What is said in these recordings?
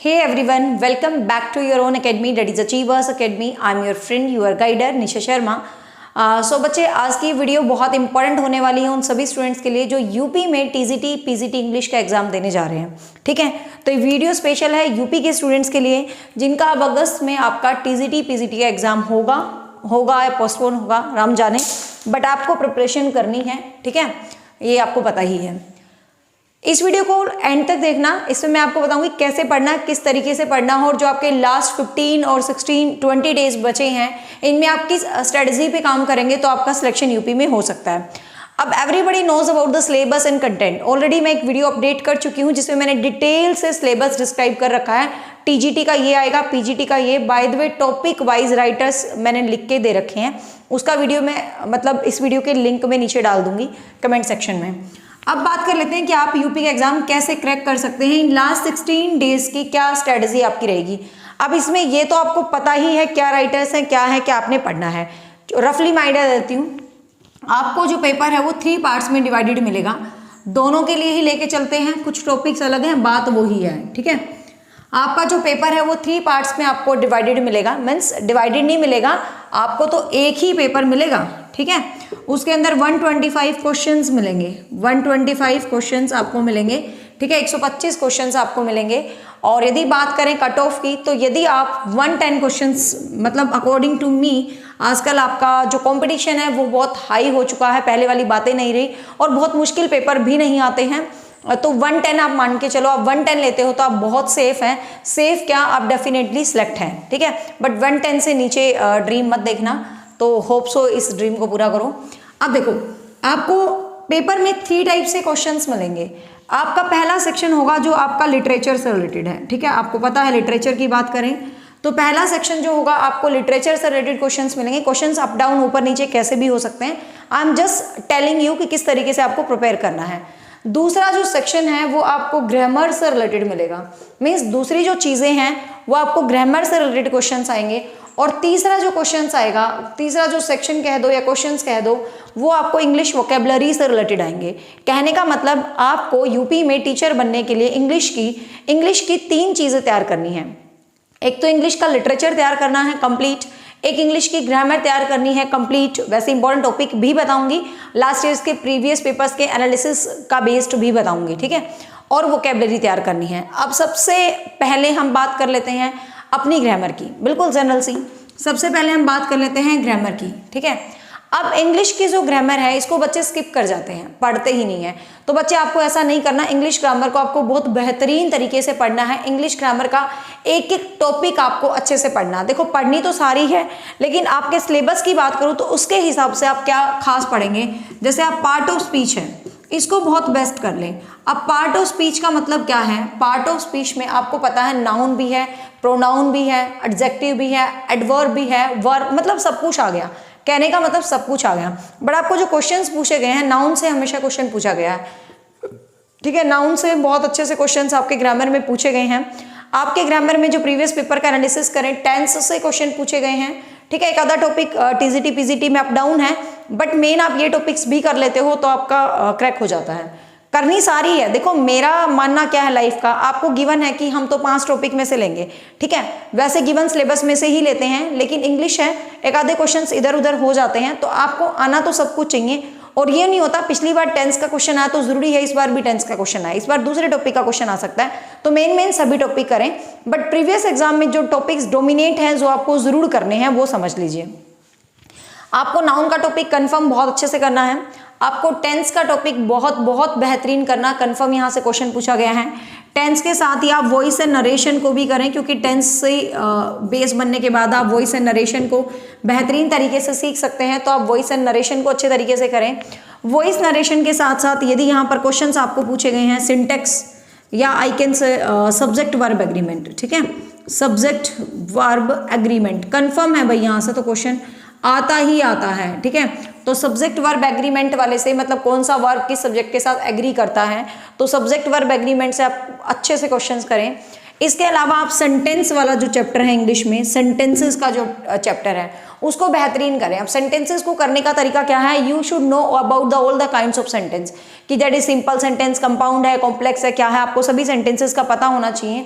Hey everyone, welcome back to your own academy, that is Achievers Academy. I'm your friend, your guider Nisha Sharma. सो बच्चे, आज की video बहुत important होने वाली है उन सभी स्टूडेंट्स के लिए जो यूपी में टीजीटी पीजीटी इंग्लिश का एग्जाम देने जा रहे हैं। ठीक है, तो ये वीडियो स्पेशल है यूपी के स्टूडेंट्स के लिए जिनका अब अगस्त में आपका टीजीटी पीजीटी का एग्जाम होगा या पोस्टपोन होगा, राम जाने, बट आपको प्रिपरेशन करनी है। ठीक है, ये आपको पता ही है। इस वीडियो को एंड तक देखना, इसमें मैं आपको बताऊंगी कैसे पढ़ना, किस तरीके से पढ़ना हो, और जो आपके लास्ट 15 और 16 20 डेज बचे हैं इनमें आप किस स्ट्रेटजी पे काम करेंगे तो आपका सिलेक्शन यूपी में हो सकता है। अब everybody knows about the syllabus and content. Already मैं एक वीडियो अपडेट कर चुकी हूँ जिसमें मैंने डिटेल से सिलेबस डिस्क्राइब कर रखा है। टीजीटी का ये आएगा, पीजीटी का ये, by the way topic wise writers मैंने लिख के दे रखे हैं। उसका वीडियो मैं इस वीडियो के लिंक में नीचे डाल दूंगी कमेंट सेक्शन में। अब बात कर लेते हैं कि आप यूपी का एग्जाम कैसे क्रैक कर सकते हैं। इन लास्ट 16 डेज की क्या स्ट्रेटजी आपकी रहेगी। अब इसमें ये तो आपको पता ही है क्या राइटर्स हैं, क्या है, क्या आपने पढ़ना है। रफली मैं आइडिया देती हूँ। आपको जो पेपर है वो 3 पार्ट्स में डिवाइडेड मिलेगा। दोनों के लिए ही लेके चलते हैं, कुछ टॉपिक्स अलग हैं, बात वही है। ठीक है, आपका जो पेपर है वो 3 पार्ट्स में आपको डिवाइडेड मिलेगा। मीन्स डिवाइडेड नहीं मिलेगा, आपको तो एक ही पेपर मिलेगा। ठीक है, उसके अंदर 125 क्वेश्चंस मिलेंगे, 125 क्वेश्चंस आपको मिलेंगे। ठीक है, 125 क्वेश्चंस आपको मिलेंगे। और यदि बात करें कट ऑफ की, तो यदि आप 110 क्वेश्चंस, अकॉर्डिंग टू मी आजकल आपका जो कंपटीशन है वो बहुत हाई हो चुका है, पहले वाली बातें नहीं रही, और बहुत मुश्किल पेपर भी नहीं आते हैं। तो 110 आप मान के चलो, आप 110 लेते हो तो आप बहुत सेफ हैं। सेफ क्या, आप डेफिनेटली सिलेक्ट हैं। ठीक है, बट 110 से नीचे ड्रीम मत देखना, तो होप सो इस ड्रीम को पूरा करो। अब देखो, आपको पेपर में 3 टाइप से क्वेश्चंस मिलेंगे। आपका पहला सेक्शन होगा जो आपका लिटरेचर से रिलेटेड है। ठीक है, आपको पता है लिटरेचर की बात करें तो पहला सेक्शन जो होगा आपको लिटरेचर से रिलेटेड क्वेश्चंस मिलेंगे। क्वेश्चंस अप डाउन ऊपर नीचे कैसे भी हो सकते हैं। I am just telling you कि किस तरीके से आपको प्रिपेयर करना है। दूसरा जो सेक्शन है वो आपको ग्रामर से रिलेटेड मिलेगा। मीन्स दूसरी जो चीज़ें हैं वो आपको ग्रामर से रिलेटेड क्वेश्चंस आएंगे। और तीसरा जो क्वेश्चंस आएगा, तीसरा जो सेक्शन कह दो या क्वेश्चंस कह दो, वो आपको इंग्लिश वोकेबलरी से रिलेटेड आएंगे। कहने का मतलब आपको यूपी में टीचर बनने के लिए इंग्लिश की 3 चीज़ें तैयार करनी है। एक तो इंग्लिश का लिटरेचर तैयार करना है कंप्लीट, एक इंग्लिश की ग्रामर तैयार करनी है कंप्लीट, वैसे इंपॉर्टेंट टॉपिक भी बताऊंगी, लास्ट ईयर्स के प्रीवियस पेपर्स के एनालिसिस का बेस्ड भी बताऊंगी। ठीक है, और वोकेबलरी तैयार करनी है। अब सबसे पहले हम बात कर लेते हैं अपनी ग्रामर की, बिल्कुल जनरल सी। सबसे पहले हम बात कर लेते हैं ग्रामर की। ठीक है, अब इंग्लिश की जो ग्रामर है इसको बच्चे स्किप कर जाते हैं, पढ़ते ही नहीं है। तो बच्चे आपको ऐसा नहीं करना, इंग्लिश ग्रामर को आपको बहुत बेहतरीन तरीके से पढ़ना है। इंग्लिश ग्रामर का एक एक टॉपिक आपको अच्छे से पढ़ना। देखो, पढ़नी तो सारी है, लेकिन आपके सिलेबस की बात करूँ तो उसके हिसाब से आप क्या खास पढ़ेंगे। जैसे आप पार्ट ऑफ स्पीच है, इसको बहुत बेस्ट कर लें। अब पार्ट ऑफ स्पीच का मतलब क्या है। पार्ट ऑफ स्पीच में आपको पता है नाउन भी है, प्रोनाउन भी है, एडजेक्टिव भी है, एडवर्ब भी है, वर्ब, सब कुछ आ गया। कहने का मतलब सब कुछ आ गया। बट आपको जो क्वेश्चंस पूछे गए हैं, नाउन से हमेशा क्वेश्चन पूछा गया है। ठीक है, नाउन से बहुत अच्छे से क्वेश्चंस आपके ग्रामर में पूछे गए हैं। आपके ग्रामर में जो प्रीवियस पेपर का एनालिसिस करें, टेंस से क्वेश्चन पूछे गए हैं। ठीक है, एक आधा टॉपिक टीजीटी पीजीटी में अप डाउन है, बट मेन आप ये टॉपिक्स भी कर लेते हो तो आपका क्रैक हो जाता है। करनी सारी है। देखो, मेरा मानना क्या है लाइफ का, आपको गिवन है कि हम तो 5 टॉपिक में से लेंगे। ठीक है, वैसे गिवन सिलेबस में से ही लेते हैं, लेकिन इंग्लिश है, एक आधे क्वेश्चंस इधर उधर हो जाते हैं, तो आपको आना तो सब कुछ चाहिए। और ये नहीं होता पिछली बार टेंस का क्वेश्चन आया तो जरूरी है इस बार भी टेंस का क्वेश्चन आए, इस बार दूसरे टॉपिक का क्वेश्चन आ सकता है। तो मेन सभी टॉपिक करें, बट प्रीवियस एग्जाम में जो टॉपिक्स डोमिनेट हैं, जो आपको जरूर करने हैं, वो समझ लीजिए। आपको नाउन का टॉपिक कंफर्म बहुत अच्छे से करना है। आपको टेंस का टॉपिक बहुत बहुत बेहतरीन करना, कंफर्म यहाँ से क्वेश्चन पूछा गया है। टेंस के साथ ही आप वॉइस एंड नरेशन को भी करें, क्योंकि टेंस से बेस बनने के बाद आप वॉइस एंड नरेशन को बेहतरीन तरीके से सीख सकते हैं। तो आप वॉइस एंड नरेशन को अच्छे तरीके से करें। वॉइस नरेशन के साथ साथ यदि यहाँ पर क्वेश्चंस आपको पूछे गए हैं सिंटेक्स या I can say subject verb agreement. ठीक है, सब्जेक्ट वर्ब एग्रीमेंट कंफर्म है भाई, यहाँ से तो क्वेश्चन आता ही आता है। ठीक है, तो सब्जेक्ट वर्ब एग्रीमेंट वाले से कौन सा वर्ब किस सब्जेक्ट के साथ एग्री करता है, तो सब्जेक्ट वर्ब एग्रीमेंट से आप अच्छे से क्वेश्चंस करें। इसके अलावा आप सेंटेंस वाला जो चैप्टर है इंग्लिश में, सेंटेंसेस का जो चैप्टर है उसको बेहतरीन करें। अब सेंटेंसेस को करने का तरीका क्या है, you should know about the all the kinds of sentence, कि that is simple sentence, compound है, कॉम्प्लेक्स है, क्या है, आपको सभी सेंटेंसेस का पता होना चाहिए।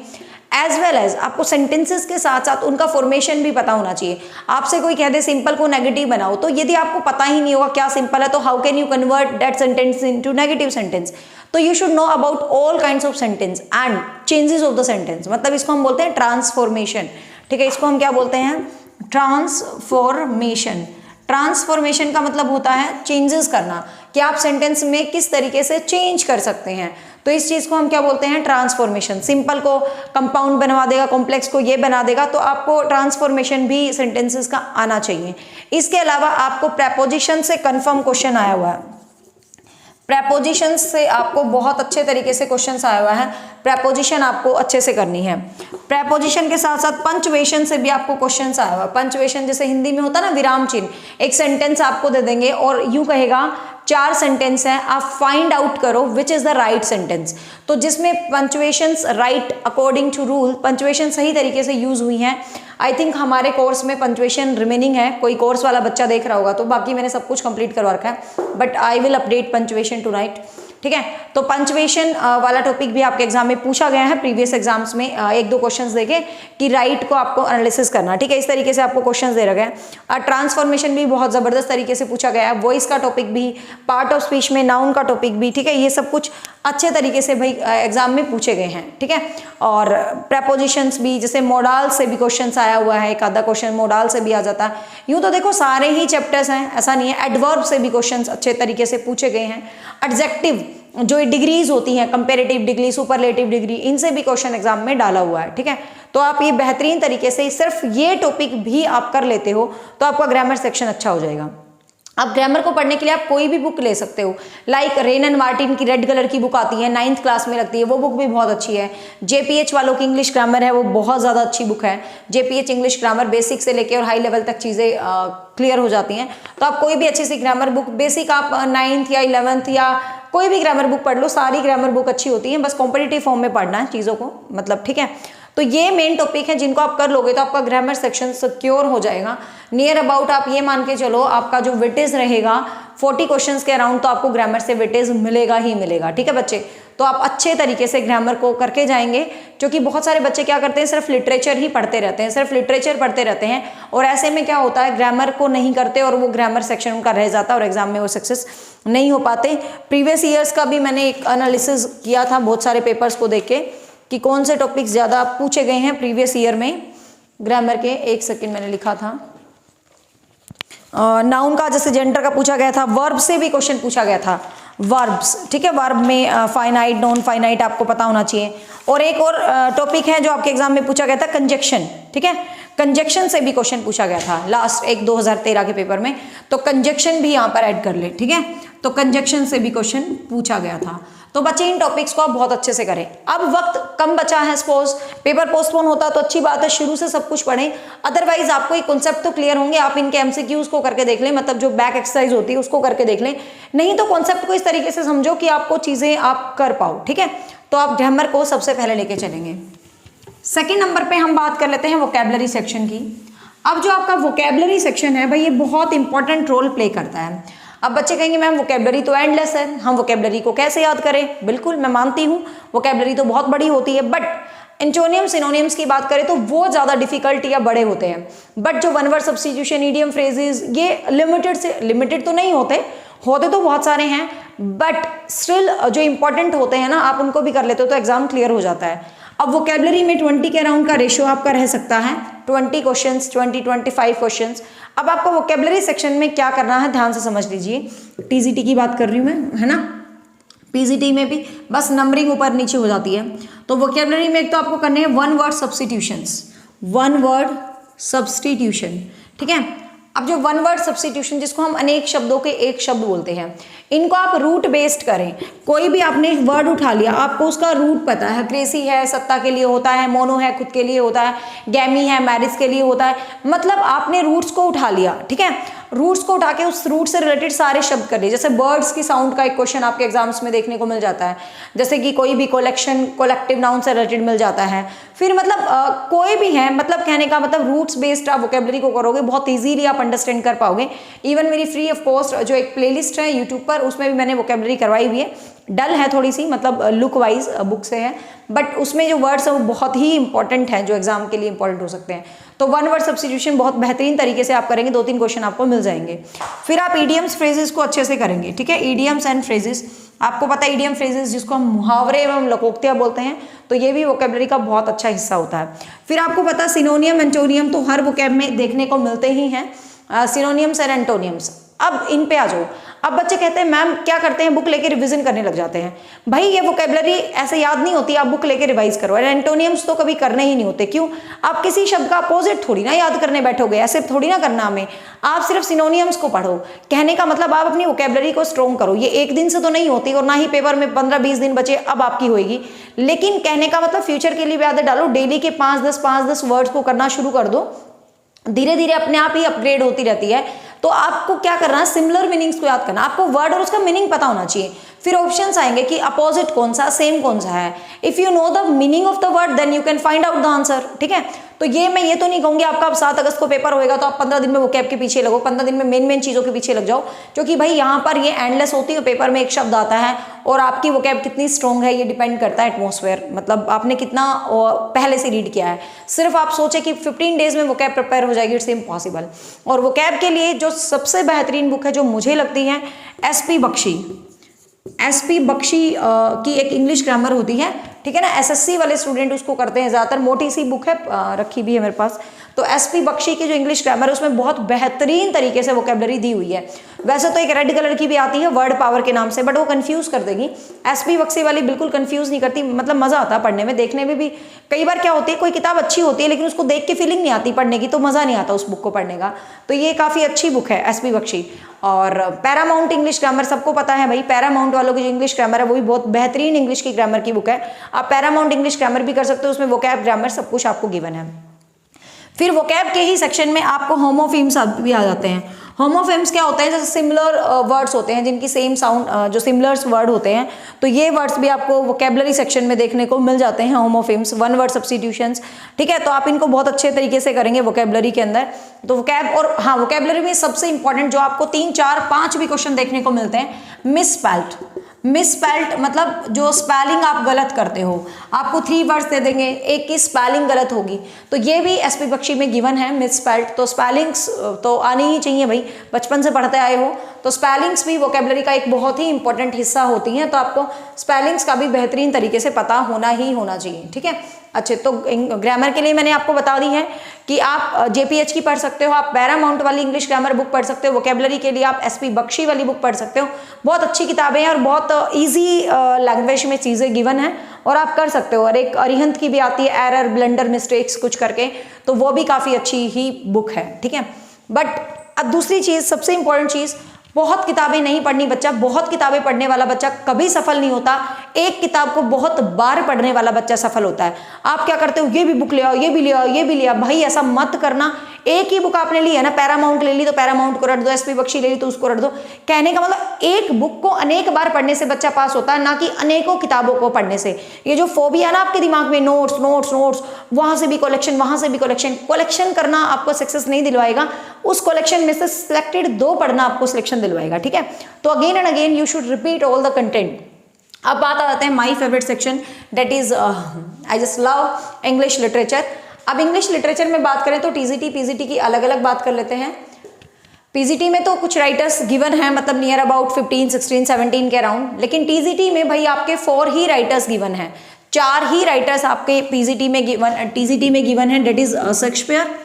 एज वेल एज आपको सेंटेंसेस के साथ साथ उनका फॉर्मेशन भी पता होना चाहिए। आपसे कोई कह दे सिंपल को नेगेटिव बनाओ, तो यदि आपको पता ही नहीं होगा क्या सिंपल है, तो how can you convert that sentence into negative sentence. तो you should know about all kinds of sentence and changes of the sentence, मतलब इसको हम बोलते हैं ट्रांसफॉर्मेशन। ठीक है, इसको हम क्या बोलते हैं, ट्रांसफॉर्मेशन। ट्रांसफॉर्मेशन का मतलब होता है चेंजेस करना, कि आप सेंटेंस में किस तरीके से चेंज कर सकते हैं। तो इस चीज को हम क्या बोलते हैं, ट्रांसफॉर्मेशन। सिंपल को कंपाउंड बनवा देगा, कॉम्प्लेक्स को ये बना देगा, तो आपको ट्रांसफॉर्मेशन भी सेंटेंसेस का आना चाहिए। इसके अलावा आपको प्रेपोजिशन से कंफर्म क्वेश्चन आया हुआ है, प्रेपोजिशन से आपको बहुत अच्छे तरीके से क्वेश्चन आया हुआ है, प्रेपोजिशन आपको अच्छे से करनी है। प्रेपोजिशन के साथ साथ पंचुएशन से भी आपको क्वेश्चन आया हुआ है। पंचुएशन जैसे हिंदी में होता है ना, विराम चिन्ह, एक सेंटेंस आपको दे देंगे और यूं कहेगा 4 सेंटेंस है, आप फाइंड आउट करो which is the right sentence. तो जिसमें punctuations right according to rule, punctuation सही तरीके से यूज हुई हैं। आई थिंक हमारे कोर्स में पंचुएशन रिमेनिंग है, कोई कोर्स वाला बच्चा देख रहा होगा, तो बाकी मैंने सब कुछ कंप्लीट करवा रखा है, but I will update punctuation tonight. ठीक है, तो पंचुएशन वाला टॉपिक भी आपके एग्जाम में पूछा गया है प्रीवियस एग्जाम्स में, 1-2 क्वेश्चंस देके कि राइट को आपको एनालिसिस करना। ठीक है, इस तरीके से आपको क्वेश्चंस दे रखे हैं। ट्रांसफॉर्मेशन भी बहुत जबरदस्त तरीके से पूछा गया है, वॉइस का टॉपिक भी, पार्ट ऑफ स्पीच में नाउन का टॉपिक भी। ठीक है, ये सब कुछ अच्छे तरीके से भाई एग्जाम में पूछे गए हैं। ठीक है, और प्रेपोजिशंस भी, जैसे मोडाल से भी क्वेश्चन आया हुआ है, एक आधा क्वेश्चन मोडाल से भी आ जाता है। यूं तो देखो सारे ही चैप्टर्स हैं, ऐसा नहीं है। एडवर्ब से भी क्वेश्चन अच्छे तरीके से पूछे गए हैं। एडजेक्टिव जो डिग्रीज होती हैं, कंपेरेटिव डिग्री, सुपरलेटिव डिग्री, इनसे भी क्वेश्चन एग्जाम में डाला हुआ है। ठीक है, तो आप ये बेहतरीन तरीके से सिर्फ ये टॉपिक भी आप कर लेते हो तो आपका ग्रामर सेक्शन अच्छा हो जाएगा। अब ग्रामर को पढ़ने के लिए आप कोई भी बुक ले सकते हो, लाइक रेन एंड मार्टिन की रेड कलर की बुक आती है, 9th क्लास में लगती है, वो बुक भी बहुत अच्छी है। JPH वालों की इंग्लिश ग्रामर है, वो बहुत ज़्यादा अच्छी बुक है। JPH इंग्लिश ग्रामर बेसिक से लेके और हाई लेवल तक चीज़ें क्लियर हो जाती हैं। तो आप कोई भी अच्छी सी ग्रामर बुक, बेसिक आप 9th या 11th या कोई भी ग्रामर बुक पढ़ लो, सारी ग्रामर बुक अच्छी होती है, बस कॉम्पिटिटिव फॉर्म में पढ़ना है चीज़ों को, मतलब। ठीक है, तो ये मेन टॉपिक है, जिनको आप कर लोगे तो आपका ग्रामर सेक्शन सिक्योर हो जाएगा। नियर अबाउट आप ये मान के चलो, आपका जो वेटेज रहेगा 40 क्वेश्चंस के अराउंड, तो आपको ग्रामर से वेटेज मिलेगा ही मिलेगा। ठीक है बच्चे, तो आप अच्छे तरीके से ग्रामर को करके जाएंगे, क्योंकि बहुत सारे बच्चे क्या करते हैं, सिर्फ लिटरेचर ही पढ़ते रहते हैं, सिर्फ लिटरेचर पढ़ते रहते हैं, और ऐसे में क्या होता है, ग्रामर को नहीं करते और वो ग्रामर सेक्शन उनका रह जाता है और एग्जाम में वो सक्सेस नहीं हो पाते। प्रीवियस ईयर्स का भी मैंने एक एनालिसिस किया था बहुत सारे पेपर्स को देख के, कि कौन से टॉपिक्स ज़्यादा पूछे गए हैं प्रीवियस ईयर में ग्रामर के। 1 सेकेंड मैंने लिखा था, नाउन का जैसे जेंडर का पूछा गया था, वर्ब से भी क्वेश्चन पूछा गया था, वर्ब्स। ठीक है, वर्ब में फाइनाइट, नॉन फाइनाइट आपको पता होना चाहिए। और एक और टॉपिक है जो आपके एग्जाम में पूछा गया था, कंजक्शन। ठीक है, कंजक्शन से भी क्वेश्चन पूछा गया था लास्ट 2013 के पेपर में, तो कंजक्शन भी यहाँ पर ऐड कर ले। ठीक है, तो कंजक्शन से भी क्वेश्चन पूछा गया था। तो बच्चे इन टॉपिक्स को आप बहुत अच्छे से करें। अब वक्त कम बचा है, सपोज पेपर पोस्टपोन होता तो अच्छी बात है, शुरू से सब कुछ पढ़ें, अदरवाइज आपको एक कॉन्सेप्ट तो क्लियर होंगे। आप इनके MCQs को करके देख लें, मतलब जो बैक एक्सरसाइज होती है उसको करके देख लें, नहीं तो कॉन्सेप्ट को इस तरीके से समझो कि आपको चीज़ें आप कर पाओ। ठीक है, तो आप ग्रामर को सबसे पहले लेके चलेंगे। सेकेंड नंबर पर हम बात कर लेते हैं वोकेबलरी सेक्शन की। अब जो आपका वोकेबलरी सेक्शन है भाई, ये बहुत इंपॉर्टेंट रोल प्ले करता है। अब बच्चे कहेंगे मैम वोकेबलरी तो एंडलेस है, हम वोकेबलरी को कैसे याद करें। बिल्कुल, मैं मानती हूँ वोकेबलरी तो बहुत बड़ी होती है, बट एंटोनियम सिनोनियम्स की बात करें तो वो ज़्यादा डिफिकल्ट या बड़े होते हैं। बट जो one word substitution, idiom, phrases, ये लिमिटेड तो नहीं होते तो बहुत सारे हैं, बट स्टिल जो इंपॉर्टेंट होते हैं ना, आप उनको भी कर लेते हो तो एग्जाम क्लियर हो जाता है। अब वोकेबलरी में 20 के अराउंड का रेशियो आपका रह सकता है, 20 क्वेश्चंस, 20-25 क्वेश्चंस। अब आपको वोकेबलरी सेक्शन में क्या करना है, ध्यान से समझ लीजिए। TGT की बात कर रही हूँ मैं, है ना, PGT में भी बस नंबरिंग ऊपर नीचे हो जाती है। तो वोकेबलरी में एक तो आपको करने हैं वन वर्ड सब्स्टिट्यूशन। ठीक है, अब जो वन वर्ड सब्स्टिट्यूशन, जिसको हम अनेक शब्दों के एक शब्द बोलते हैं, इनको आप रूट बेस्ड करें। कोई भी आपने वर्ड उठा लिया, आपको उसका रूट पता है, क्रेसी है सत्ता के लिए होता है, मोनो है खुद के लिए होता है, गैमी है मैरिज के लिए होता है, मतलब आपने रूट्स को उठा लिया। ठीक है, रूट्स को उठा के उस रूट से रिलेटेड सारे शब्द कर लिए। जैसे बर्ड्स की साउंड का एक क्वेश्चन आपके एग्जाम्स में देखने को मिल जाता है, जैसे कि कोई भी कलेक्टिव नाउन से रिलेटेड मिल जाता है। फिर मतलब कोई भी है, मतलब कहने का मतलब रूट्स बेस्ड आप वोकेबलरी को करोगे, बहुत ईजीली आप अंडरस्टैंड कर पाओगे। इवन मेरी फ्री ऑफ कॉस्ट जो एक प्लेलिस्ट है यूट्यूब पर, उसमें भी मैंने वोकेबलरी करवाई हुई है, डल है थोड़ी सी, मतलब लुक वाइज बुक से है, बट उसमें जो वर्ड्स हैं वो बहुत ही इंपॉर्टेंट हैं, जो एग्जाम के लिए इंपॉर्टेंट हो सकते हैं। तो वन वर्ड सब्स्टिट्यूशन बहुत बेहतरीन तरीके से आप करेंगे, 2-3 क्वेश्चन आपको मिल जाएंगे। फिर आप ईडियम्स फ्रेजेस को अच्छे से करेंगे, ठीक है। ईडियम्स एंड फ्रेजेस, आपको पता है ईडियम फ्रेजेस जिसको हम मुहावरे एवं लोकोक्तियाँ बोलते हैं, तो ये भी वोकेबलरी का बहुत अच्छा हिस्सा होता है। फिर आपको पता है सिनोनियम एंटोनियम तो हर वोकेब में देखने को मिलते ही हैं, सिनोनियम्स एंड एंटोनियम्स। अब इन पे आ जाओ। अब बच्चे कहते हैं मैम क्या करते हैं, बुक लेके रिवीजन करने लग जाते हैं। भाई ये वोकेबलरी ऐसे याद नहीं होती, आप बुक लेके रिवाइज करो। और एंटोनियम्स तो कभी करने ही नहीं होते, क्यों? आप किसी शब्द का अपोजिट थोड़ी ना याद करने बैठोगे, ऐसे थोड़ी ना करना हमें। आप सिर्फ सिनोनियम्स को पढ़ो। कहने का मतलब आप अपनी वोकेबलरी को स्ट्रॉन्ग करो। ये एक दिन से तो नहीं होती, और ना ही पेपर में 15-20 दिन बचे अब आपकी होएगी। लेकिन कहने का मतलब फ्यूचर के लिए भी आदत डालो, डेली के 5-10 वर्ड्स को करना शुरू कर दो। धीरे धीरे अपने आप ही अपग्रेड होती रहती है। तो आपको क्या करना है, सिमिलर मीनिंग्स को याद करना, आपको वर्ड और उसका मीनिंग पता होना चाहिए। फिर ऑप्शंस आएंगे कि अपोजिट कौन सा, सेम कौन सा है। If you know the meaning of the word then you can find out the answer, ठीक है। तो ये मैं ये तो नहीं कहूंगी आपका अब 7 अगस्त को पेपर होएगा तो आप 15 दिन में वोकैब के पीछे लगो, 15 दिन में मेन चीजों के पीछे लग जाओ, क्योंकि भाई यहाँ पर ये एंडलेस होती है। पेपर में एक शब्द आता है और आपकी वोकैब कितनी स्ट्रॉन्ग है ये डिपेंड करता है एटमॉस्फेयर, मतलब आपने कितना पहले से रीड किया है। सिर्फ आप सोचे कि 15 डेज में वोकैब प्रिपेयर हो जाएगी, इट्स इम्पॉसिबल। और वोकैब के लिए जो सबसे बेहतरीन बुक है जो मुझे लगती है, एसपी बख्शी। एसपी बख्शी की एक इंग्लिश ग्रामर होती है, ठीक है ना। एसएससी वाले स्टूडेंट उसको करते हैं ज़्यादातर, मोटी सी बुक है, रखी भी है मेरे पास। तो एसपी बख्शी की जो इंग्लिश ग्रामर है उसमें बहुत बेहतरीन तरीके से वोकेबलरी दी हुई है। वैसे तो एक रेड कलर की भी आती है वर्ड पावर के नाम से, बट वो कंफ्यूज कर देगी। एसपी बख्शी वाली बिल्कुल कंफ्यूज नहीं करती, मतलब मजा आता है पढ़ने में, देखने में भी। कई बार क्या होती है, कोई किताब अच्छी होती है लेकिन उसको देख के फीलिंग नहीं आती पढ़ने की, तो मजा नहीं आता उस बुक को पढ़ने का। तो ये काफी अच्छी बुक है एसपी बख्शी। और पैरामाउंट इंग्लिश ग्रामर सबको पता है भाई, पैरामाउंट वालों की जो इंग्लिश ग्रामर है वो भी बहुत बेहतरीन इंग्लिश की ग्रामर की बुक है। आप पैरामाउंट इंग्लिश ग्रामर भी कर सकते हो, उसमें वोकैब ग्रामर सब कुछ आपको गिवन है। फिर वोकैब के ही सेक्शन में आपको होमोफिम्स भी आ जाते हैं। होमोफिम्स क्या होते हैं, जैसे सिमिलर वर्ड्स होते हैं जिनकी सेम साउंड, जो सिमिलर्स वर्ड होते हैं, तो ये वर्ड्स भी आपको वोकेबलरी सेक्शन में देखने को मिल जाते हैं। होमोफिम्स, वन वर्ड सब्स्टिट्यूशंस, ठीक है। तो आप इनको बहुत अच्छे तरीके से करेंगे वोकेबलरी के अंदर। तो वोकैब, और हाँ वोकेबलरी में सबसे इंपॉर्टेंट जो आपको 3, 4, 5 भी क्वेश्चन देखने को मिलते हैं, मिसस्पेल्ड। मिसस्पेल्ड मतलब जो स्पेलिंग आप गलत करते हो, आपको 3 वर्ड्स दे देंगे, एक की स्पेलिंग गलत होगी, तो ये भी एसपी बख्शी में गिवन है मिसस्पेल्ड। तो स्पेलिंग्स तो आनी ही चाहिए भाई, बचपन से पढ़ते आए हो, तो स्पेलिंग्स भी वोकेबलरी का एक बहुत ही इंपॉर्टेंट हिस्सा होती हैं। तो आपको स्पेलिंग्स का भी बेहतरीन तरीके से पता होना ही होना चाहिए, ठीक है। अच्छे, तो ग्रामर के लिए मैंने आपको बता दी है कि आप जेपीएच की पढ़ सकते हो, आप पैरामाउंट वाली इंग्लिश ग्रामर बुक पढ़ सकते हो। वोकेबलरी के लिए आप एसपी बख्शी वाली बुक पढ़ सकते हो, बहुत अच्छी किताबें हैं और बहुत इजी लैंग्वेज में चीज़ें गिवन है और आप कर सकते हो। और एक अरिहंत की भी आती है, एरर, ब्लंडर, मिस्टेक्स कुछ करके, तो वो भी काफ़ी अच्छी ही बुक है, ठीक है। बट अब दूसरी चीज़, सबसे इंपॉर्टेंट चीज़, बहुत किताबें नहीं पढ़नी बच्चा, बहुत किताबें पढ़ने वाला बच्चा कभी सफल नहीं होता। एक किताब को बहुत बार पढ़ने वाला बच्चा सफल होता है। आप क्या करते हो, ये भी बुक ले आओ, ये भी ले आओ, ये भी ले आओ, भाई ऐसा मत करना। एक ही बुक आपने ली है ना, पैरामाउंट ले ली तो पैरामाउंट को रट दो, एसपी बख्शी ले ली तो उसको रट दो। कहने का मतलब एक बुक को अनेक बार पढ़ने से बच्चा पास होता है, ना कि अनेकों किताबों को पढ़ने से। ये जो फोबिया ना आपके दिमाग में, नोट्स नोट्स नोट्स, वहां से भी कलेक्शन, वहां से भी कलेक्शन, कलेक्शन करना आपको सक्सेस नहीं दिलवाएगा। उस कलेक्शन में से सिलेक्टेड 2 पढ़ना आपको सिलेक्शन दिलवाएगा, ठीक है। तो again and again you should repeat all the content. अब बात आ जाते हैं my favourite section, that is I just love English literature. अब इंग्लिश लिटरेचर में बात करें तो टीजीटी, पीजीटी की अलग अलग बात कर लेते हैं। पीजीटी में तो कुछ राइटर्स गिवन हैं, मतलब नियर अबाउट 15, 16, 17 के अराउंड, लेकिन टीजीटी में भाई आपके 4 ही राइटर्स गिवन हैं, 4 ही राइटर्स आपके टीजीटी में गिवन है, that is Shakespeare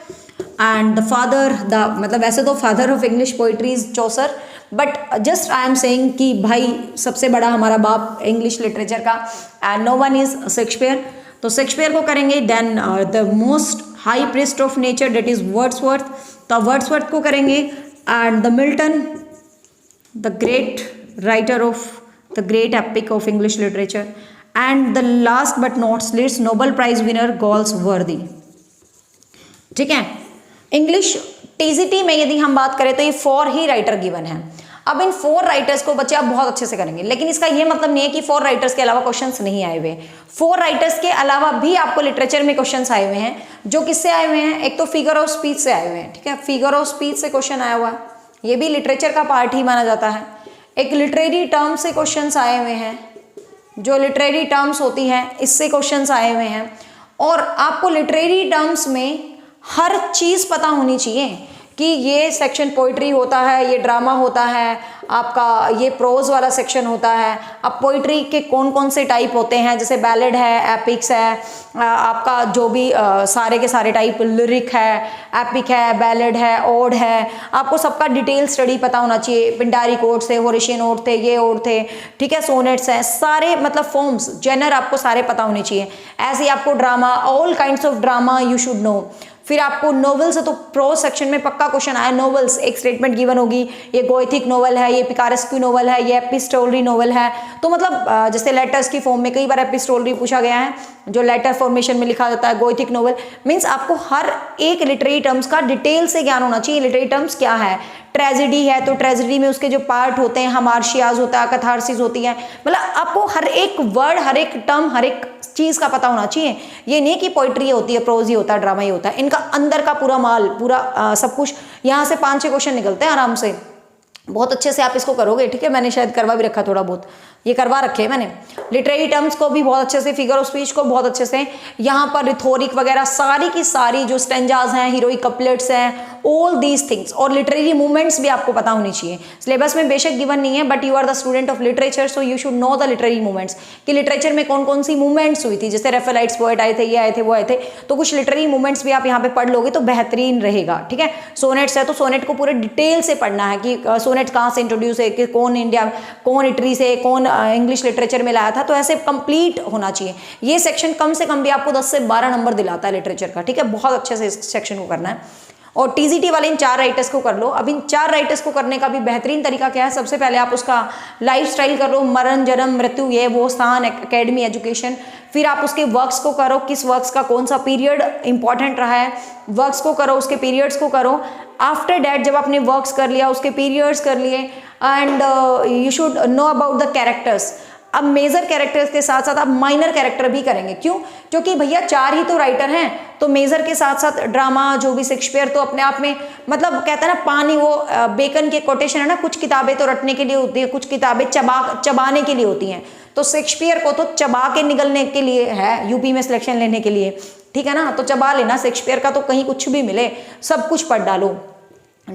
and the father, मतलब ऐसे तो father of English poetry is Chaucer, but just I am saying कि भाई सबसे बड़ा हमारा बाप इंग्लिश लिटरेचर का, and no one is Shakespeare. तो शेक्सपियर को करेंगे। Then the most high priest of nature that is Wordsworth, तो वर्ड्सवर्थ को करेंगे। And the Milton, the great writer of the great epic of English literature. And the last but not least Nobel prize winner Galsworthy, ठीक है। English TGT में यदि हम बात करें तो ये 4 ही राइटर गिवन है। अब इन 4 राइटर्स को बच्चे आप बहुत अच्छे से करेंगे, लेकिन इसका ये मतलब नहीं है कि 4 राइटर्स के अलावा क्वेश्चंस नहीं आए हुए। 4 राइटर्स के अलावा भी आपको लिटरेचर में क्वेश्चंस आए हुए हैं, जो किससे आए हुए हैं, एक तो फिगर ऑफ स्पीच से आए हुए हैं, ठीक है। फिगर ऑफ स्पीच से क्वेश्चन आया हुआ है, ये भी लिटरेचर का पार्ट ही माना जाता है। एक लिटरेरी टर्म से क्वेश्चंस आए हुए हैं, जो लिटरेरी टर्म्स होती हैं इससे क्वेश्चंस आए हुए हैं। और आपको लिटरेरी टर्म्स में हर चीज़ पता होनी चाहिए कि ये सेक्शन पोइट्री होता है, ये ड्रामा होता है, आपका ये प्रोज वाला सेक्शन होता है। अब पोइट्री के कौन कौन से टाइप होते हैं, जैसे बैलेड है, एपिक्स है, आपका जो भी सारे के सारे टाइप, लिरिक है, एपिक है, बैलेड है, ओड है, आपको सबका डिटेल स्टडी पता होना चाहिए। पिंडारिक ओड थे, होरेशियन ओड थे, ये ओड थे, ठीक है, सोनेट्स हैं, सारे मतलब फॉर्म्स, जेनर आपको सारे पता होने चाहिए। ऐसे ही आपको drama, all kinds of drama you should no. फिर आपको नॉवेल्स है तो प्रोज सेक्शन में पक्का क्वेश्चन आया, नॉवेल्स एक स्टेटमेंट गिवन होगी, ये गोएथिक नॉवल है, ये पिकारेस्क्यू नॉवल है, ये एपिस्टोलरी नॉवल है। तो मतलब जैसे लेटर्स की फॉर्म में कई बार एपिस्टोलरी पूछा गया है, जो लेटर फॉर्मेशन में लिखा जाता है, गोएथिक नॉवल। मीन्स आपको हर एक लिटरेरी टर्म्स का डिटेल से ज्ञान होना चाहिए। लिटरेरी टर्म्स क्या है, ट्रेजेडी है तो ट्रेजेडी में उसके जो पार्ट होते हैं, हमार्शियाज होता है, कथारसिस होती है, मतलब आपको हर एक वर्ड, हर एक टर्म, हर एक चीज का पता होना चाहिए। ये नहीं कि पोइट्री होती है, प्रोज ही होता है, ड्रामा ही होता है, इनका अंदर का पूरा माल, पूरा सब कुछ। यहाँ से 5-6 क्वेश्चन निकलते हैं आराम से, बहुत अच्छे से आप इसको करोगे, ठीक है। मैंने शायद करवा भी रखा, थोड़ा बहुत ये करवा रखे हैं मैंने। लिटरेरी टर्म्स को भी बहुत अच्छे से, फिगर ऑफ स्पीच को बहुत अच्छे से, यहाँ पर रिथोरिक वगैरह सारी की सारी जो स्टेंजाज हैं, हीरोइक कपलेट्स हैं, ऑल दीज थिंग्स। और लिटरेरी मूवमेंट्स भी आपको पता होनी चाहिए। सिलेबस में बेशक गिवन नहीं है, but you are the student of literature, so you should know the literary movements, कि लिटरेचर में कौन कौन सी मूवमेंट्स हुई थी। जैसे रेफेलाइट्स पोएट आए थे, ये आए थे, वो आए थे, तो कुछ लिटरेरी मूवमेंट्स भी आप यहाँ पे पढ़ लोगे तो बेहतरीन रहेगा, ठीक है। सोनेट्स है तो सोनेट को पूरे डिटेल से पढ़ना है कि सोनेट कहाँ से इंट्रोड्यूस है, कि कौन इंडिया, कौन इटली से, कौन इंग्लिश लिटरेचर में लाया था। तो ऐसे कंप्लीट होना चाहिए। ये सेक्शन कम से कम भी आपको 10 से 12 नंबर दिलाता है लिटरेचर का, ठीक है। बहुत अच्छे से इस सेक्शन को करना है। और टीजीटी वाले इन 4 राइटर्स को कर लो। अब इन 4 राइटर्स को करने का भी बेहतरीन तरीका क्या है, सबसे पहले आप उसका लाइफ स्टाइल कर लो, मरण, जन्म, मृत्यु, ये वो, स्थान, एकेडमी, एजुकेशन। फिर आप उसके वर्क्स को करो, किस वर्क्स का कौन सा पीरियड इंपॉर्टेंट रहा है, वर्क्स को करो, उसके पीरियड्स को करो। आफ्टर डैट जब आपने वर्क्स कर लिया, उसके पीरियड्स कर लिए, and you should know about the characters. अब मेजर कैरेक्टर्स के साथ साथ आप माइनर कैरेक्टर भी करेंगे। क्यों? क्योंकि भैया 4 ही तो राइटर हैं, तो मेजर के साथ साथ ड्रामा, जो भी शेक्सपियर तो अपने आप में, मतलब कहते हैं ना पानी, वो बेकन के कोटेशन है ना, कुछ किताबें तो रटने के लिए होती है, कुछ किताबें चबाने के लिए होती हैं। तो शेक्सपियर को तो चबा के निकलने के लिए है, यूपी में सिलेक्शन लेने के लिए, ठीक है ना। तो चबा लेना शेक्सपियर का, तो कहीं कुछ भी मिले सब कुछ पढ़ डालो,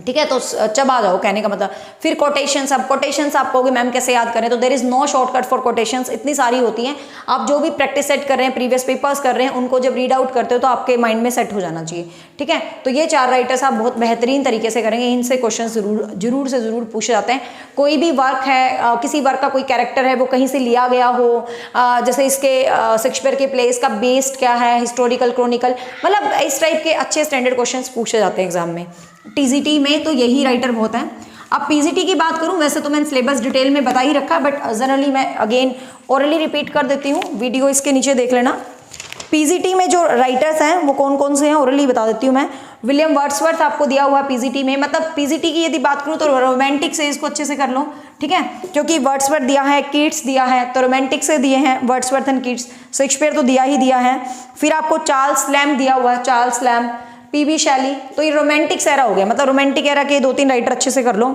ठीक है। तो चबा जाओ, कहने का मतलब। फिर कोटेशंस, अब कोटेशंस आप कहोगे मैम कैसे याद करें, तो there is no shortcut for quotations, इतनी सारी होती हैं। आप जो भी प्रैक्टिस सेट कर रहे हैं, प्रीवियस पेपर्स कर रहे हैं, उनको जब रीड आउट करते हो तो आपके माइंड में सेट हो जाना चाहिए, ठीक है। तो ये 4 राइटर्स आप बहुत बेहतरीन तरीके से करेंगे, इनसे क्वेश्चन जरूर से जरूर पूछे जाते हैं। कोई भी वर्क है, किसी वर्क का कोई कैरेक्टर है, वो कहीं से लिया गया हो, जैसे इसके शेक्सपियर के प्लेस का बेस्ड क्या है, हिस्टोरिकल, क्रॉनिकल, मतलब इस टाइप के अच्छे स्टैंडर्ड क्वेश्चन पूछे जाते हैं एग्जाम में। टीजीटी में तो यही राइटर बहुत हैं। अब पीजीटी की बात करूं, वैसे तो मैंने सिलेबस डिटेल में बता ही रखा, बट जनरली मैं अगेन ओरली रिपीट कर देती हूँ, वीडियो इसके नीचे देख लेना। पीजीटी में जो राइटर्स हैं वो कौन कौन से हैं, ओरली बता देती हूँ मैं। विलियम वर्ड्सवर्थ आपको दिया हुआ है पीजीटी में, मतलब पीजीटी की यदि बात करूँ तो रोमांटिक से इसको अच्छे से कर लो, ठीक है, क्योंकि वर्ड्सवर्थ दिया है, कीट्स दिया है, तो रोमांटिक से दिए हैं वर्ड्सवर्थ एंड कीट्स। शेक्सपियर तो दिया ही दिया है। फिर आपको चार्ल्स लैम्ब दिया हुआ है, चार्ल्स लैम्ब, पीबी शैली, तो ये रोमांटिक एरा हो गया, मतलब रोमांटिक एरा के 2-3 राइटर अच्छे से कर लो।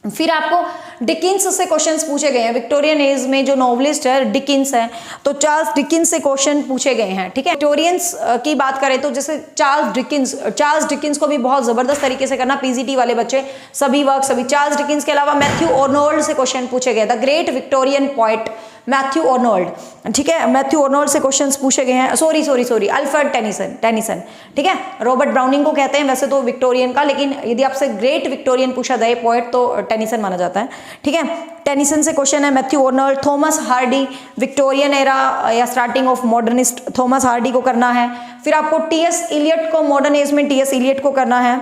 फिर आपको डिकिंस से क्वेश्चंस पूछे गए हैं। विक्टोरियन एज में जो नॉवलिस्ट है डिकिंस है, तो चार्ल्स डिकिंस से क्वेश्चन पूछे गए हैं, ठीक है। विक्टोरियंस की बात करें तो जैसे चार्ल्स डिकिंस को भी बहुत जबरदस्त तरीके से करना, पीजीटी वाले बच्चे सभी वर्क सभी। चार्ल्स डिकिंस के अलावा मैथ्यू अर्नोल्ड से क्वेश्चन पूछे गए, the great Victorian poet Matthew Arnold, ठीक है, मैथ्यू अर्नोल्ड से क्वेश्चंस पूछे गए हैं। सॉरी अल्फ्रेड टेनिसन, ठीक है, रॉबर्ट ब्राउनिंग को कहते हैं वैसे तो विक्टोरियन का, लेकिन यदि आपसे ग्रेट विक्टोरियन पूछा जाए पोएट तो टेनिसन माना जाता है, ठीक है। टेनिसन से क्वेश्चन है, Matthew Arnold. Thomas Hardy, Victorian era या starting of modernist, Thomas Hardy को करना है। फिर आपको टीएस इलियट को, मॉडर्न एज में टीएस इलियट को करना है।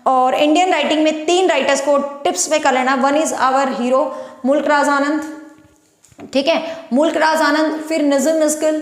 और इंडियन राइटिंग में 3 राइटर्स को टिप्स पे कर लेना। वन इज आवर हीरो मुल्क राज आनंद, ठीक है, मुल्क राज आनंद, फिर निज़म मिस्किल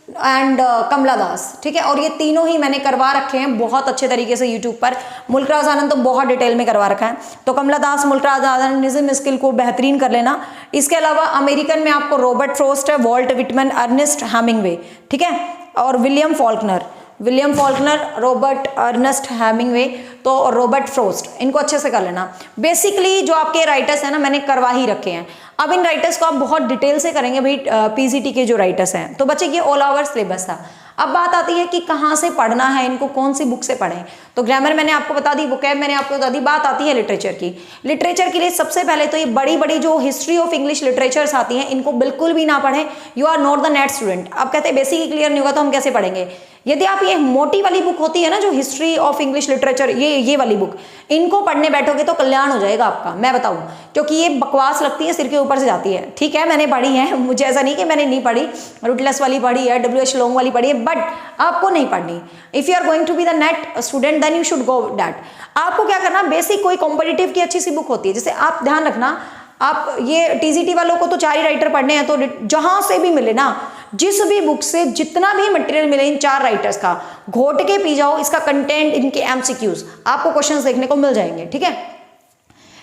एंड कमला दास, ठीक है। और ये तीनों ही मैंने करवा रखे हैं बहुत अच्छे तरीके से यूट्यूब पर। मुल्क राज आनंद तो बहुत डिटेल में करवा रखा है, तो कमला दास, मुल्क राज आनंद, निज़म मिस्किल को बेहतरीन कर लेना। इसके अलावा अमेरिकन में आपको रॉबर्ट फ्रॉस्ट है, वॉल्ट विटमैन, अर्नेस्ट हेमिंग्वे, ठीक है, और William Faulkner. William Faulkner, Robert Ernest Hemingway, तो रॉबर्ट फ्रॉस्ट, इनको अच्छे से कर लेना। बेसिकली जो आपके राइटर्स हैं ना, मैंने करवा ही रखे हैं। अब इन राइटर्स को आप बहुत डिटेल से करेंगे भाई, पीजीटी के जो राइटर्स हैं। तो बच्चे ये ऑल ओवर सिलेबस था। अब बात आती है कि कहाँ से पढ़ना है इनको, कौन सी बुक से पढ़ें। तो ग्रामर मैंने आपको बता दी, वोकैब मैंने आपको बता दी। बात आती है लिटरेचर की। लिटरेचर के लिए सबसे पहले तो ये बड़ी बड़ी जो हिस्ट्री ऑफ इंग्लिश लिटरेचर्स आती हैं, इनको बिल्कुल भी ना पढ़ें। You are not the NET student. अब कहते हैं बेसिक ही क्लियर नहीं होगा तो हम कैसे पढ़ेंगे। यदि आप ये मोटी वाली बुक होती है ना, जो हिस्ट्री ऑफ इंग्लिश लिटरेचर, ये वाली बुक, इनको पढ़ने बैठोगे तो कल्याण हो जाएगा आपका, मैं बताऊं। क्योंकि ये बकवास लगती है, सिर के ऊपर से जाती है। ठीक है, मैंने पढ़ी है, मुझे ऐसा नहीं कि मैंने नहीं पढ़ी, रूटलेस वाली पढ़ी है, WH लॉन्ग वाली पढ़ी है, बट आपको नहीं पढ़नी। If you are going to be the NET student then you should go that. आपको क्या करना, बेसिक कोई कॉम्पिटिटिव की अच्छी सी बुक होती है, जैसे आप ध्यान रखना, आप ये टीजीटी वालों को तो 4 ही राइटर पढ़ने हैं, तो जहां से भी मिले ना, जिस भी बुक से जितना भी मटेरियल मिले इन 4 राइटर्स का, घोट के पी जाओ। इसका कंटेंट, इनके एमसीक्यूज, आपको क्वेश्चंस देखने को मिल जाएंगे। ठीक है,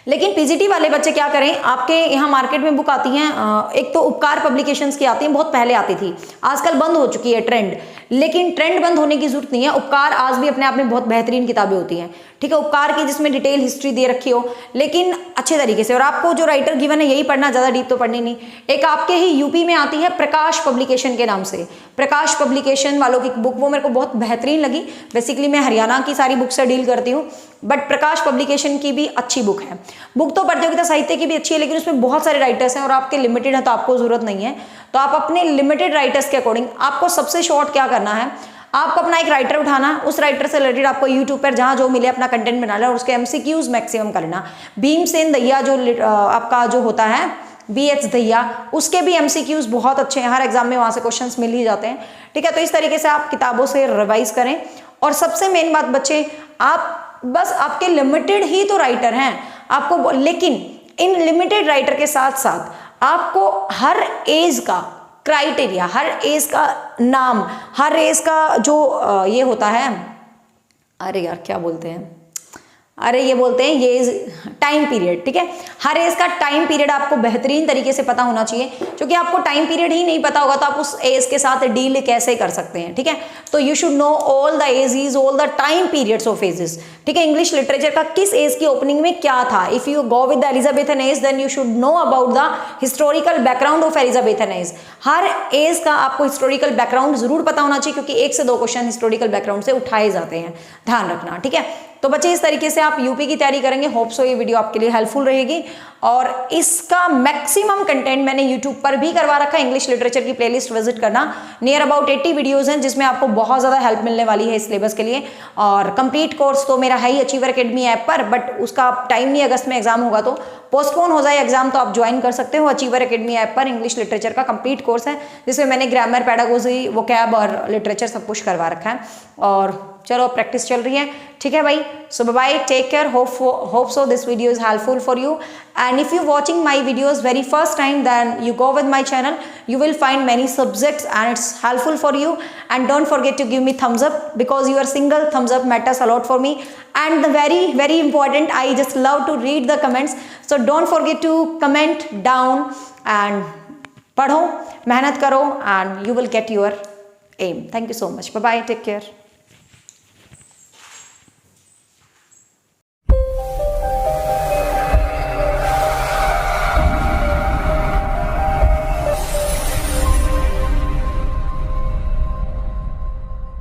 लेकिन पीजीटी वाले बच्चे क्या करें, आपके यहाँ मार्केट में बुक आती हैं, एक तो उपकार पब्लिकेशंस की आती है, बहुत पहले आती थी, आजकल बंद हो चुकी है ट्रेंड। लेकिन ट्रेंड बंद होने की जरूरत नहीं है, उपकार आज भी अपने आप में बहुत बेहतरीन किताबें होती हैं। ठीक है, उपकार की जिसमें डिटेल हिस्ट्री दे रखी हो, लेकिन अच्छे तरीके से। और आपको जो राइटर गिवन है यही पढ़ना, ज़्यादा डीप तो पढ़नी नहीं। एक आपके ही यूपी में आती है प्रकाश पब्लिकेशन के नाम से, प्रकाश पब्लिकेशन वालों की बुक, वो मेरे को बहुत बेहतरीन लगी। बेसिकली मैं हरियाणा की सारी बुक से डील करती हूँ, बट प्रकाश पब्लिकेशन की भी अच्छी बुक है। बुक तो प्रतियोगिता साहित्य की भी अच्छी है, लेकिन उसमें बहुत सारे राइटर्स हैं और आपके लिमिटेड है, तो आपको जरूरत नहीं है। तो आप अपने लिमिटेड राइटर्स के अकॉर्डिंग, आपको सबसे शॉर्ट क्या करना है, आपको अपना एक राइटर उठाना, उस राइटर से रिलेटेड आपको यूट्यूब पर जहाँ जो मिले अपना कंटेंट बना लेना और उसके एमसीक्यूज मैक्सिमम करना। भीमसेन दहिया जो आपका जो होता है, BH दहिया, उसके भी एमसीक्यूज बहुत अच्छे हैं, हर एग्जाम में वहाँ से क्वेश्चंस मिल ही जाते हैं। ठीक है, तो इस तरीके से आप किताबों से रिवाइज करें। और सबसे मेन बात बच्चे, आप बस आपके लिमिटेड ही तो राइटर हैं आपको, लेकिन इन लिमिटेड राइटर के साथ साथ आपको हर एज का क्राइटेरिया, हर एज का नाम, हर एज का जो ये होता है, अरे यार क्या बोलते हैं, अरे ये बोलते हैं ये टाइम पीरियड। ठीक है, हर एज का टाइम पीरियड आपको बेहतरीन तरीके से पता होना चाहिए, क्योंकि आपको टाइम पीरियड ही नहीं पता होगा तो आप उस एज के साथ डील कैसे कर सकते हैं। ठीक है, तो you should know all the ages, all the time periods of ages. ठीक है, इंग्लिश लिटरेचर का किस एज की ओपनिंग में क्या था। If you go with the Elizabethan age then you should know about the historical background of Elizabethan age. हर age का आपको हिस्टोरिकल बैकग्राउंड जरूर पता होना चाहिए, क्योंकि 1 से 2 क्वेश्चन हिस्टोरिकल बैकग्राउंड से उठाए जाते हैं, ध्यान रखना। ठीक है, तो बच्चे इस तरीके से आप यूपी की तैयारी करेंगे। होप सो ये वीडियो आपके लिए हेल्पफुल रहेगी। और इसका मैक्सिमम कंटेंट मैंने यूट्यूब पर भी करवा रखा है, इंग्लिश लिटरेचर की प्लेलिस्ट विजिट करना। नियर अबाउट 80 वीडियोस हैं, जिसमें आपको बहुत ज़्यादा हेल्प मिलने वाली है इस सिलेबस के लिए। और कंप्लीट कोर्स तो मेरा है ही अचीवर एकेडमी ऐप पर, बट उसका टाइम नहीं, अगस्त में एग्जाम होगा तो पोस्टपोन हो जाए एग्जाम, तो आप ज्वाइन कर सकते हो अचीवर एकेडमी ऐप पर। इंग्लिश लिटरेचर का कंप्लीट कोर्स है, जिसमें मैंने ग्रामर, पेडागोजी, वोकैब और लिटरेचर सब कुछ करवा रखा है। और चलो प्रैक्टिस चल रही है। ठीक है भाई, so bye, take care, hope so this video is helpful for you. And if you watching my videos very first time, then you go with my channel, you will find many subjects and it's helpful for you. And don't forget to give me thumbs up, because your single thumbs up matters a lot for me. And the very important, I just love to read the comments, so don't forget to comment down and पढ़ो, मेहनत करो, and you will get your aim. Thank you so much. Bye bye, take care.